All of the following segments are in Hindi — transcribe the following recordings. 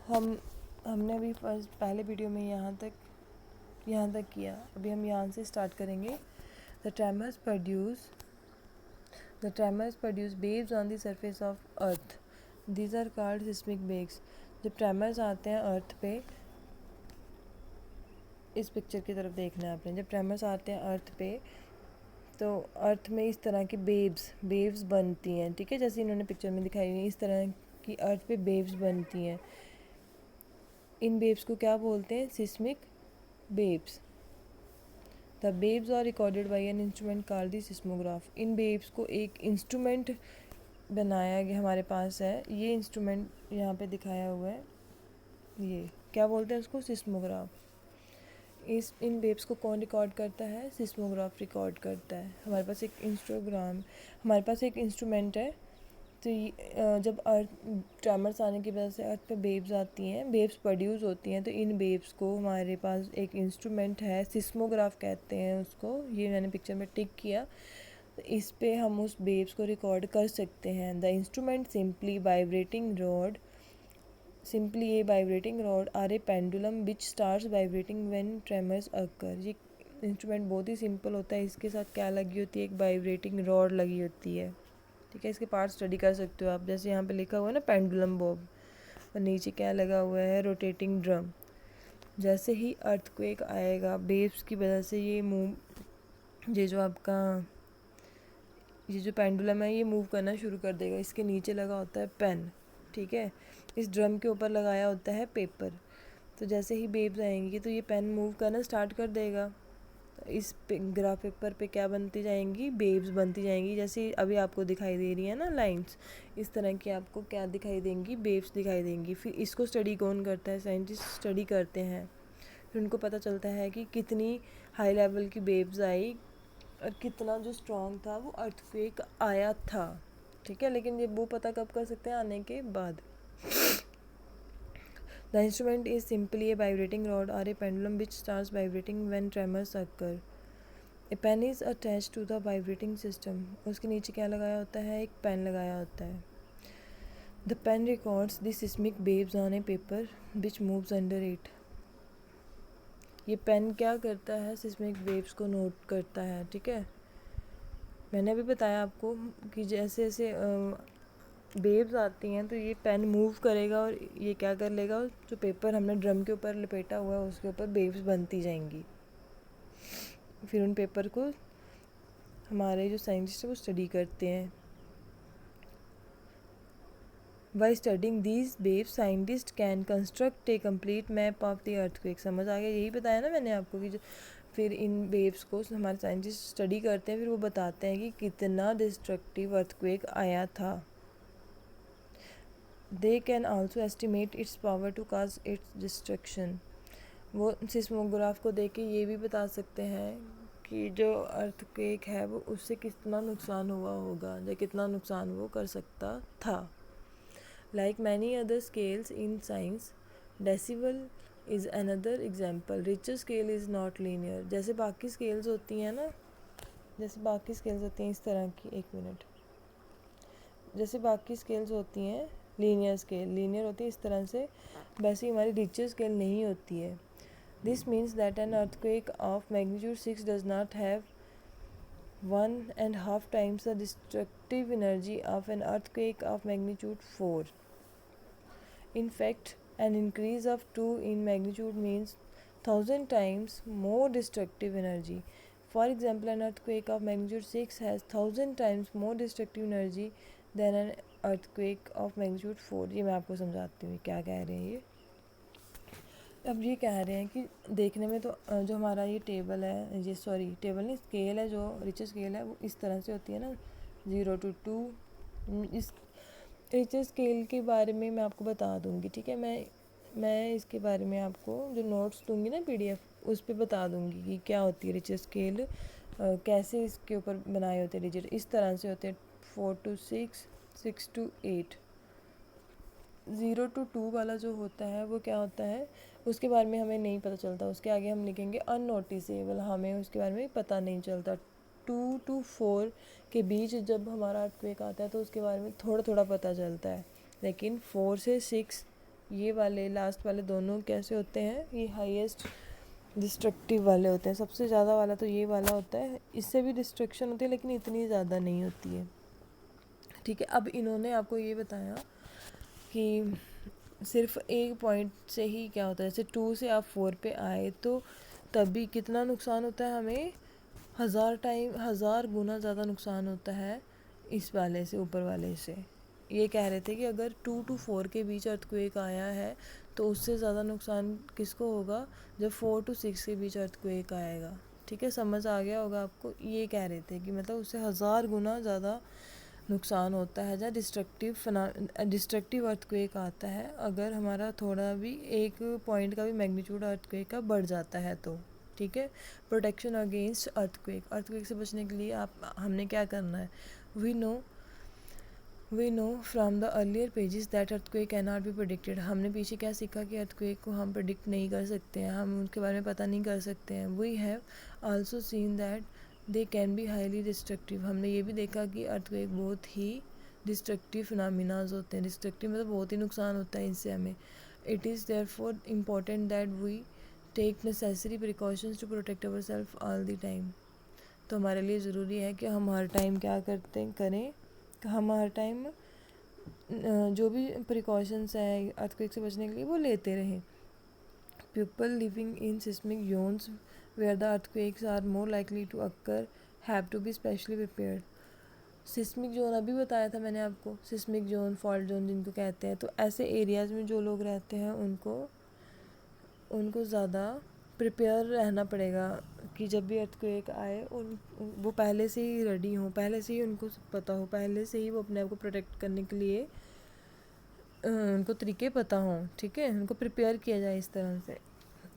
हमने अभी पहले वीडियो में यहाँ तक किया। अभी हम यहाँ से स्टार्ट करेंगे। The tremors produce waves on the surface of earth. These are called seismic waves. जब ट्रेमर्स आते हैं अर्थ पे, इस पिक्चर की तरफ देखना है आपने। जब ट्रेमर्स आते हैं अर्थ पे तो अर्थ में इस तरह की वेव्स बनती हैं, ठीक है, जैसे इन्होंने पिक्चर में दिखाई हुई। इस तरह की अर्थ पे वेव्स बनती हैं। इन वेव्स को क्या बोलते हैं? Seismic waves. The waves are recorded by an instrument called the seismograph. इन वेव्स को एक इंस्ट्रूमेंट बनाया गया, हमारे पास है ये इंस्ट्रूमेंट, यहाँ पे दिखाया हुआ है। ये क्या बोलते हैं उसको? सिस्मोग्राफ। इन वेव्स को कौन रिकॉर्ड करता है? सिस्मोग्राफ रिकॉर्ड करता है। हमारे पास एक इंस्ट्रूमेंट है। तो जब अर्थ ट्रेमर्स आने की वजह से अर्थ पे वेव्स आती हैं, वेव्स प्रोड्यूस होती हैं, तो इन वेव्स को हमारे पास एक इंस्ट्रूमेंट है, सिस्मोग्राफ कहते हैं उसको। ये मैंने पिक्चर में टिक किया। तो इस पे हम उस वेव्स को रिकॉर्ड कर सकते हैं। The instrument simply a vibrating rod or a pendulum which starts vibrating when tremors occur। ये इंस्ट्रूमेंट बहुत ही सिंपल होता है। इसके साथ क्या लगी होती है? एक वाइब्रेटिंग रॉड लगी होती है, ठीक है। इसके पार्ट स्टडी कर सकते हो आप। जैसे यहाँ पे लिखा हुआ है ना, पेंडुलम बॉब, और नीचे क्या लगा हुआ है? Rotating drum. जैसे ही अर्थक्वेक आएगा, वेव्स की वजह से ये जो पेंडुलम है ये मूव करना शुरू कर देगा। इसके नीचे लगा होता है पेन, ठीक है। इस ड्रम के ऊपर लगाया होता है पेपर। तो जैसे ही वेव्स आएंगी तो ये पेन मूव करना स्टार्ट कर देगा। इस ग्राफ पेपर पे क्या बनती जाएंगी? वेव्स बनती जाएंगी। जैसे अभी आपको दिखाई दे रही है ना लाइंस, इस तरह की आपको क्या दिखाई देंगी? वेव्स दिखाई देंगी। फिर इसको स्टडी कौन करता है? साइंटिस्ट स्टडी करते हैं। फिर उनको पता चलता है कि कितनी हाई लेवल की वेव्स आई और कितना जो स्ट्रॉन्ग था वो अर्थक्वेक आया था, ठीक है। लेकिन ये वो पता कब कर सकते हैं? आने के बाद। The instrument is simply a vibrating rod or a pendulum which starts vibrating when tremors occur. A pen is attached to the vibrating system. उसके नीचे क्या लगाया होता है? एक पेन लगाया होता है। The pen records the seismic waves on a paper which moves under it. ये पेन क्या करता है? सिस्मिक वेव्स को नोट करता है, ठीक है। मैंने अभी बताया आपको कि जैसे जैसे वेव्स आती हैं तो ये पेन मूव करेगा और ये क्या कर लेगा? जो पेपर हमने ड्रम के ऊपर लपेटा हुआ है उसके ऊपर वेव्स बनती जाएंगी। फिर उन पेपर को हमारे जो साइंटिस्ट है वो स्टडी करते हैं। By studying these waves, scientists can construct a complete map of the earthquake। समझ आ गया? यही बताया ना मैंने आपको कि फिर इन वेव्स को हमारे साइंटिस्ट स्टडी करते हैं। फिर वो बताते हैं कि कितना डिस्ट्रक्टिव अर्थक्वेक आया था। They can also estimate its power to cause its destruction। वो सिस्मोग्राफ को देख के ये भी बता सकते हैं कि जो अर्थक्वेक है वो उससे कितना नुकसान हुआ होगा या कितना नुकसान वो कर सकता था। Like many other scales in science, decibel is another example। Richter scale is not linear। जैसे बाकी स्केल्स होती हैं ना, जैसे बाकी स्केल्स होती हैं इस तरह की, एक मिनट, जैसे बाकी स्केल्स होती हैं लीनियर होती है इस तरह से, वैसे हमारी रिचर स्केल नहीं होती है। This means that an earthquake of magnitude 6 does not have 1.5 times the destructive energy of an earthquake of magnitude 4। In fact, an increase of 2 in magnitude means 1000 times more destructive energy। For example, an earthquake of magnitude 6 has 1000 times more destructive energy than an earthquake of magnitude 4। ये मैं आपको समझाती हूँ क्या कह रहे हैं ये। अब ये कह रहे हैं कि देखने में तो जो हमारा ये टेबल है, ये सॉरी टेबल नहीं, स्केल है, जो रिचर स्केल है वो इस तरह से होती है ना, 0 to 2। इस रिचर स्केल के बारे में मैं आपको बता दूंगी, ठीक है। मैं इसके बारे में आपको जो नोट्स दूंगी ना PDF, उस पर बता दूंगी कि क्या होती है रिचर स्केल, कैसे इसके ऊपर बनाए होते हैं रिचर। इस तरह से होते हैं 4 to 6, 6 to 8। 0 to 2 वाला जो होता है वो क्या होता है उसके बारे में हमें नहीं पता चलता। उसके आगे हम लिखेंगे अननोटिसेबल, हमें उसके बारे में पता नहीं चलता। 2 to 4 के बीच जब हमारा अर्थक्वेक आता है तो उसके बारे में थोड़ा थोड़ा पता चलता है। लेकिन 4 से 6 ये वाले लास्ट वाले दोनों कैसे होते हैं, ये हाईएस्ट डिस्ट्रक्टिव वाले होते हैं, सबसे ज़्यादा वाला तो ये वाला होता है। इससे भी डिस्ट्रक्शन होती है लेकिन इतनी ज़्यादा नहीं होती है, ठीक है। अब इन्होंने आपको ये बताया कि सिर्फ एक पॉइंट से ही क्या होता है, जैसे 2 से आप 4 पे आए तो तभी कितना नुकसान होता है हमें, 1000 गुना ज़्यादा नुकसान होता है इस वाले से, ऊपर वाले से। ये कह रहे थे कि अगर 2 to 4 के बीच अर्थक्वेक आया है तो उससे ज़्यादा नुकसान किसको होगा, जब 4 to 6 के बीच अर्थक्वेक आएगा, ठीक है। समझ आ गया होगा आपको। ये कह रहे थे कि मतलब उससे 1000 गुना ज़्यादा नुकसान होता है जहाँ डिस्ट्रक्टिव अर्थक्वेक आता है, अगर हमारा थोड़ा भी एक पॉइंट का भी मैग्नीट्यूड अर्थक्वेक का बढ़ जाता है तो, ठीक है। प्रोटेक्शन अगेंस्ट अर्थक्वेक से बचने के लिए हमने क्या करना है, we know from the earlier pages that earthquake can not be predicted. हमने पीछे क्या सीखा कि अर्थक्वेक को हम प्रेडिक्ट नहीं कर सकते हैं, हम उनके बारे में पता नहीं कर सकते हैं। We have also seen that they can be highly destructive. हमने ये भी देखा कि अर्थक्वेक बहुत ही डिस्ट्रक्टिव फिनोमिनाज होते हैं। डिस्ट्रक्टिव मतलब बहुत ही नुकसान होता है इनसे हमें। It is therefore important that we take necessary precautions to protect our self all the time. तो हमारे लिए ज़रूरी है कि हम हर टाइम क्या करें, हम हर टाइम जो भी प्रिकॉशंस हैं अर्थक्वेक से बचने के लिए वो लेते रहें। People living in seismic zones where the earthquakes are more likely to occur have to be specially prepared. Seismic zone अभी बताया था मैंने आपको, सिस्मिक जोन, फॉल्ट जोन जिनको कहते हैं। तो ऐसे एरियाज़ में जो लोग रहते हैं उनको ज़्यादा प्रिपेयर रहना पड़ेगा कि जब भी अर्थक्वेक आए वो पहले से ही रेडी हों, पहले से ही उनको पता हो, पहले से ही वो अपने आप को प्रोटेक्ट करने के लिए उनको तरीके पता हों, ठीक है। उनको प्रिपेयर किया जाए इस तरह से।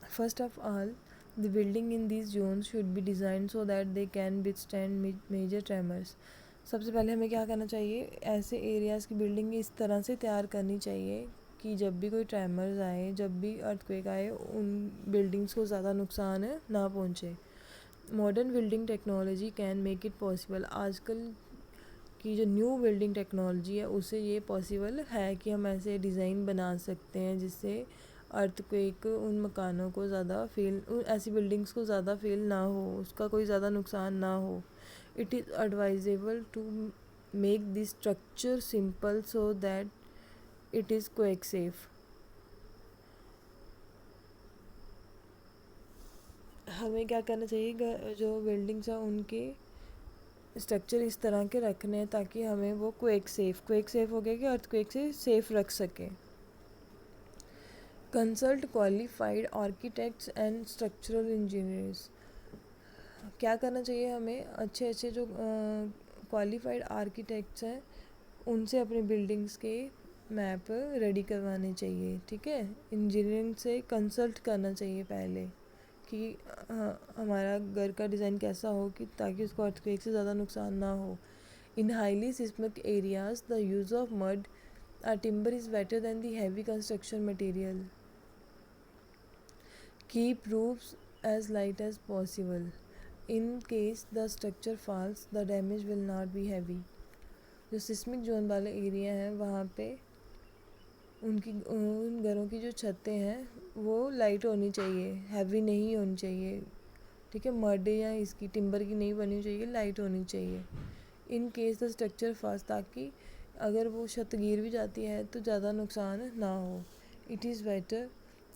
First of all the building in this zone should be design so that they can withstand major tremors. सबसे पहले हमें क्या करना चाहिए, ऐसे एरियाज़ की बिल्डिंग इस तरह से तैयार करनी चाहिए कि जब भी कोई ट्रेमर्स आए, जब भी अर्थक्वेक आए, उन बिल्डिंग्स को ज़्यादा नुकसान ना पहुँचे। Modern building technology can make it possible. आजकल की जो न्यू बिल्डिंग टेक्नोलॉजी है उससे ये पॉसिबल है कि हम ऐसे डिज़ाइन बना सकते हैं जिससे अर्थक्वेक उन मकानों को ज़्यादा ऐसी बिल्डिंग्स को ज़्यादा फील ना हो, उसका कोई ज़्यादा नुकसान ना हो। It is advisable to make this structure simple so that it is quake safe. हमें क्या करना चाहिए, जो बिल्डिंग्स हैं उनके स्ट्रक्चर इस तरह के रखने हैं ताकि हमें वो क्वेक सेफ हो गया कि अर्थक्वेक से सेफ रख सके। Consult qualified architects and structural engineers. क्या करना चाहिए हमें, अच्छे जो क्वालिफाइड आर्किटेक्ट्स हैं उनसे अपनी बिल्डिंग्स के मैप रेडी करवाने चाहिए, ठीक है। इंजीनियरिंग से कंसल्ट करना चाहिए पहले कि हमारा घर का डिज़ाइन कैसा हो कि ताकि उसको अर्थक्वेक से ज़्यादा नुकसान ना हो। इन highly seismic areas the use of mud or timber is better than the heavy construction material. Keep roofs as light as possible. In case the structure falls, the damage will not be heavy. जो सिस्मिक जोन वाले एरिया हैं वहाँ पे उन घरों की जो छतें हैं वो लाइट होनी चाहिए, हैवी नहीं होनी चाहिए, ठीक है। मड या इसकी टिम्बर की नहीं बनी चाहिए, लाइट होनी चाहिए। In case the structure fast, ताकि अगर वो छत गिर भी जाती है तो ज़्यादा नुकसान ना हो। It is better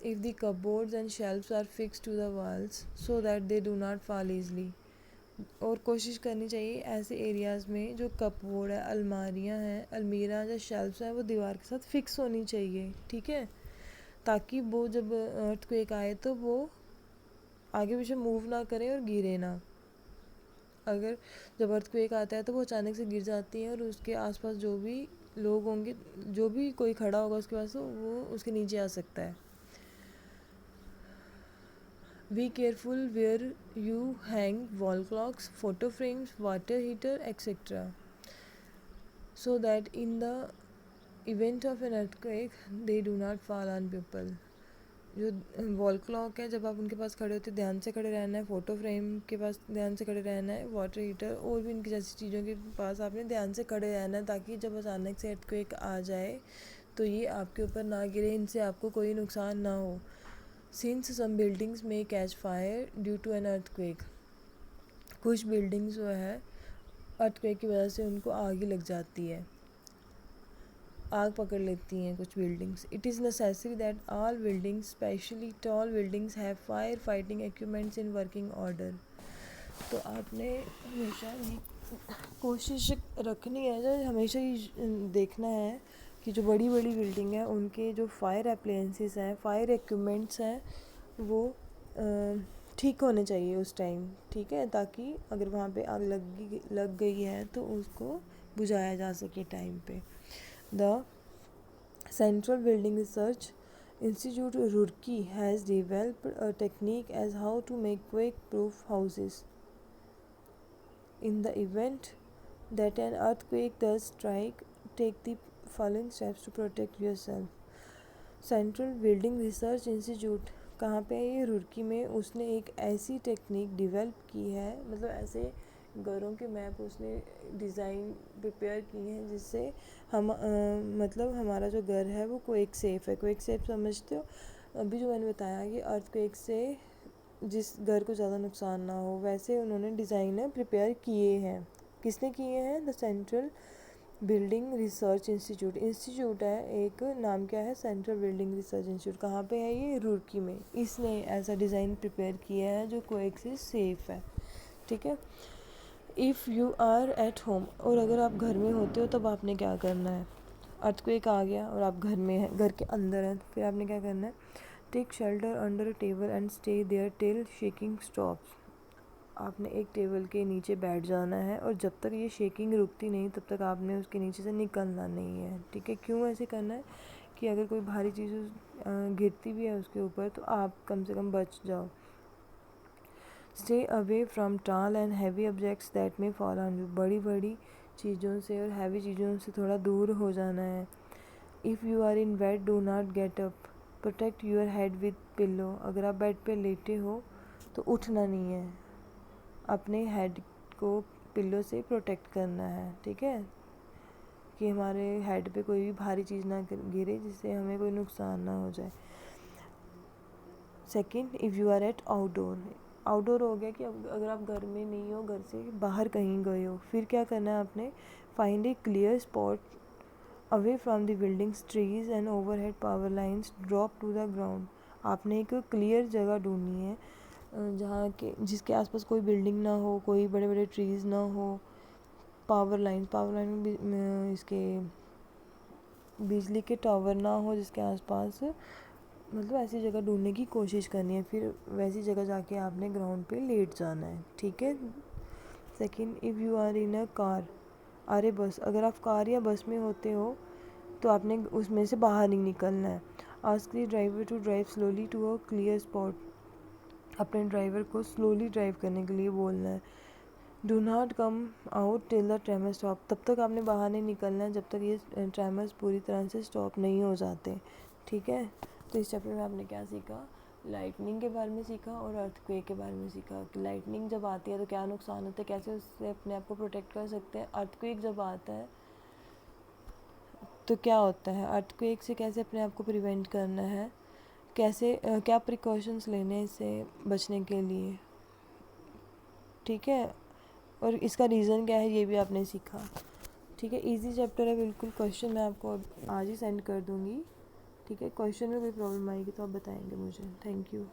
if the cupboards and shelfs are fix to the walls so that they do not fall easily. और कोशिश करनी चाहिए ऐसे एरियाज़ में जो कपबोर्ड है, अलमारियाँ हैं, अलमीरा या शेल्फ्स हैं वो दीवार के साथ फिक्स होनी चाहिए, ठीक है, ताकि वो जब अर्थक्वेक आए तो वो आगे पीछे मूव ना करे और गिरे ना। अगर जब अर्थक्वेक आता है तो वो अचानक से गिर जाती है और उसके आसपास जो भी लोग होंगे, जो भी कोई खड़ा होगा उसके पास, तो वो उसके नीचे आ सकता है। Be careful where you hang wall clocks, photo frames, water heater etcetera, so that in the event of an earthquake they do not fall on people. जो वॉल क्लॉक है, जब आप उनके पास खड़े होते हैं ध्यान से खड़े रहना है, फ़ोटो फ्रेम के पास ध्यान से खड़े रहना है, वाटर हीटर और भी इनकी जैसी चीज़ों के पास आपने ध्यान से खड़े रहना है ताकि जब अचानक से अर्थक्वेक आ जाए तो ये आपके ऊपर ना गिरे, इनसे आपको कोई नुकसान ना हो। Since some buildings may catch fire due to an earthquake, कुछ बिल्डिंग्स जो है अर्थक्वेक की वजह से उनको आग ही लग जाती है, आग पकड़ लेती हैं कुछ buildings. It is necessary that all buildings specially tall buildings have fire fighting equipments in working order. तो आपने हमेशा ये कोशिश रखनी है, जो हमेशा ये देखना है कि जो बड़ी बड़ी बिल्डिंग है उनके जो फायर अप्लायंसेस हैं, फायर इक्विपमेंट्स हैं, वो ठीक होने चाहिए उस टाइम, ठीक है, ताकि अगर वहाँ पे आग लग गई है तो उसको बुझाया जा सके टाइम पे। The central building research institute Roorkee has developed a technique as how to make quake-proof houses. In the event that an earthquake does strike, take the following steps to protect yourself. Central building research institute कहाँ पे है? ये रुड़की में। उसने एक ऐसी टेक्निक डेवलप की है, मतलब ऐसे घरों के मैप उसने डिज़ाइन प्रिपेयर की हैं जिससे हम मतलब हमारा जो घर है वो क्वेक सेफ़ है। क्वेक सेफ़ समझते हो? अभी जो मैंने बताया कि अर्थक्वेक से जिस घर को ज़्यादा नुकसान ना हो, वैसे उन्होंने डिज़ाइन प्रिपेयर किए हैं। किसने किए हैं? The central building research institute है एक, नाम क्या है? Central building research institute. कहाँ पे है ये? रुड़की में। इसने ऐसा डिज़ाइन प्रिपेयर किया है जो क्वेक से सेफ़ है, ठीक है। If you are at home, और अगर आप घर में होते हो तब आपने क्या करना है? अर्थक्वेक आ गया और आप घर में हैं, घर के अंदर हैं, फिर आपने क्या करना है? Take shelter under a table and stay there till shaking stops. आपने एक टेबल के नीचे बैठ जाना है और जब तक ये शेकिंग रुकती नहीं तब तक आपने उसके नीचे से निकलना नहीं है, ठीक है। क्यों ऐसे करना है? कि अगर कोई भारी चीज़ गिरती भी है उसके ऊपर तो आप कम से कम बच जाओ। Stay away from tall and heavy objects that may fall on you. बड़ी बड़ी चीज़ों से और हैवी चीज़ों से थोड़ा दूर हो जाना है। If you are in bed do not get up, protect your head with pillow. अगर आप बेड पे लेटे हो तो उठना नहीं है, अपने हेड को पिल्लो से प्रोटेक्ट करना है, ठीक है, कि हमारे हेड पे कोई भी भारी चीज़ ना गिरे जिससे हमें कोई नुकसान ना हो जाए। Second, if you are at outdoor हो गया कि अगर आप घर में नहीं हो, घर से बाहर कहीं गए हो, फिर क्या करना है आपने? Find a clear spot away from the buildings, trees and overhead power lines drop to the ground. आपने एक क्लियर जगह ढूंढनी है जहाँ के जिसके आसपास कोई बिल्डिंग ना हो, कोई बड़े बड़े ट्रीज़ ना हो, पावर लाइन में इसके बिजली के टावर ना हो जिसके आसपास, मतलब ऐसी जगह ढूंढने की कोशिश करनी है। फिर वैसी जगह जाके आपने ग्राउंड पे लेट जाना है, ठीक है। Second, if you are in a car or bus, अगर आप कार या बस में होते हो तो आपने उसमें से बाहर नहीं निकलना है। Ask the driver to drive slowly to a clear spot. अपने ड्राइवर को स्लोली ड्राइव करने के लिए बोलना है। Do not come out till the tremor stop. तब तक आपने बाहर नहीं निकलना है जब तक ये ट्रैमर्स पूरी तरह से स्टॉप नहीं हो जाते, ठीक है। तो इस चैप्टर में आपने क्या सीखा? लाइटनिंग के बारे में सीखा और अर्थक्वेक के बारे में सीखा कि लाइटनिंग जब आती है तो क्या नुकसान होता है, कैसे उससे अपने आप को प्रोटेक्ट कर सकते हैं। अर्थक्वेक जब आता है तो क्या होता है, अर्थक्वेक से कैसे अपने आप को प्रिवेंट करना है, कैसे क्या प्रिकॉशंस लेने हैं इससे बचने के लिए, ठीक है। और इसका रीज़न क्या है ये भी आपने सीखा, ठीक है। इजी चैप्टर है बिल्कुल। क्वेश्चन मैं आपको आज ही सेंड कर दूँगी, ठीक है। क्वेश्चन में कोई प्रॉब्लम आएगी तो आप बताएंगे मुझे। Thank you.